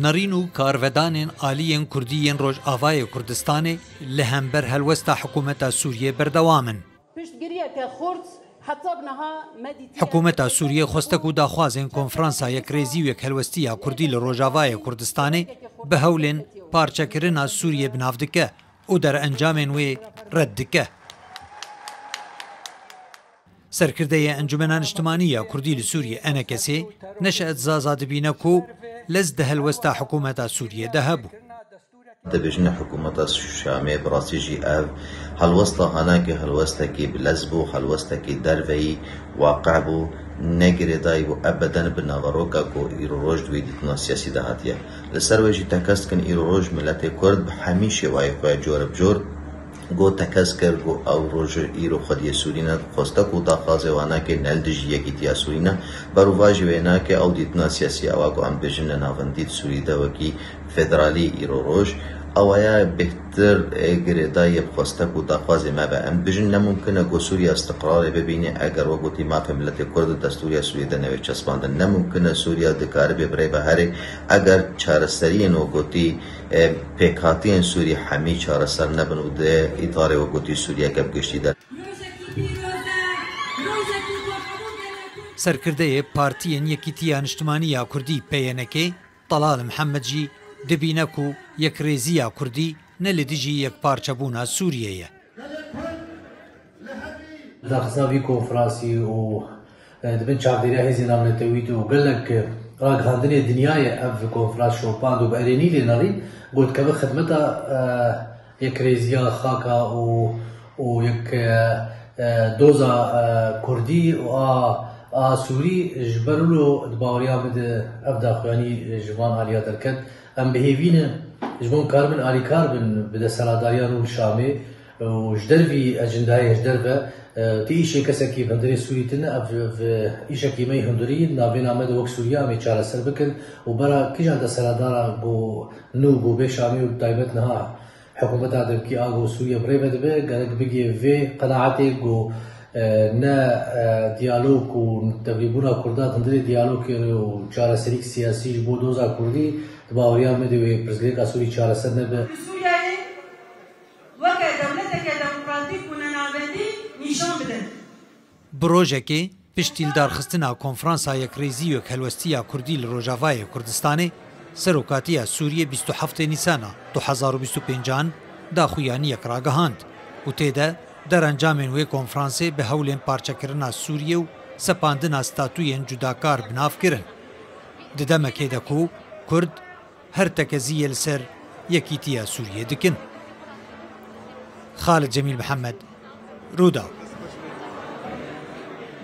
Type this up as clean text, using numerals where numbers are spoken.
نرین و کارvedانên aliyên Kurdî yên Rojavayê Kurdistanê li hember helwesta hikûmeta Sûriyê berdewam in. Hikûmeta Sûriyê xweste ku daxwazên konferansa yekrêzî û yekhelwestiya Kurdî li Rojavayê Kurdistanê bi hewlên parçekirina Sûriyê binav dike û derencamên wê red dike. Serkirdeyê Encumena Niştimanî ya Kurdî li Sûriyê NKSê neşet zaza dibîne ku lez di helwesta hikûmeta Sûriyê de hebû. دبیجن حکومت شامی براسی جی اف هلوستا هناکی هلوستا کی بلز بو هلوستا کی دروی واقع بو نگری دای بو ابدا بناوروکا کو ایرو روج دوی دیتنا سیاسی دهاتیه لسر وجی تکست کن ایرو روج ملت کرد همیشه وای خواه جور بجور گو تکس کر گو او روز ایرو خودی سورینا خواسته کو تا خازوانا که نل دجیه گیتیا سورینا برو واجی وینا که او دیتنا سیاسی اواگو ام بجن ناوندید سوری دوکی فدرالی ایرو روز اویا بهتر گردای خواسته کو تا خاز ما به ام بجن نممکنه گو سوریا استقرار ببینه اگر وگوتی ما په ملت کرد دستوریا سوری د نوې چسپاند نممکنه سوریا د کار به بری به هر اگر چارستری نو گوتی پکاتین سوری همی چارستر نبنو د اداره وگوتی سوریا کب گشتی در سرکردەیە پارتیên Yekîtiya Niştimaniya Kurdî PNK Talal Mihemedjî dibîne ku yekrêziya Kurdî ne li dijî yekparçebûna Sûriyê ye. Daxisa vî konferansî û dibin çavdêriya hêzên Navnetewît û gelek ragihandinê dinyayê ev konferans şopand û bi erênî lê nerîn got dikeve xidmeta yekrêziya xaka û yek doza Kurdî û a Sûrî ji ber wilo di baweriya min de ev daxuyanî ji van aliya derket em bihêvînin ji bo karbin alîkar bin bi destseladariya Rûl Şamê û ji dervî ejendayê ji derve tê îşê kesekî hundirê Sûrî tune ev îşekî me hundirî navê me de wek Sûriya em ê çareser bikin û bera kîjan destseladara got nû got bê Şamê û taybet niha hikûmeta derkî a got Sûriya birêve dibe gerek bigê vê qenaetê got ne diyalog û tevlîbûna Kurda hundirê diyalogê û çareserîk siyasî ji bo doza Kurdî di baweriya me de wê pirsgirêka Sûrî çareser nebe. Sûriyeyê weke dewleteke demokratîk û nenavendî nîşan bidin. Bi rojekê piştî li darxistina konferansa yekrêzî û helwestiya Kurdî li Rojavayê Kurdistanê Serokatiya Sûriyê 27 Nîsana 2025 daxuyaniyek ragihand û têde derencamên wê konferansê bi hewlên parçekirina Sûriyê û sepandina statûyên cudakar binav kirin. Di demekê de ku Kurd her tekeziyê li ser Yekîtiya Sûriyê dikin. Xalid Cemîl Mihemed, Rûda.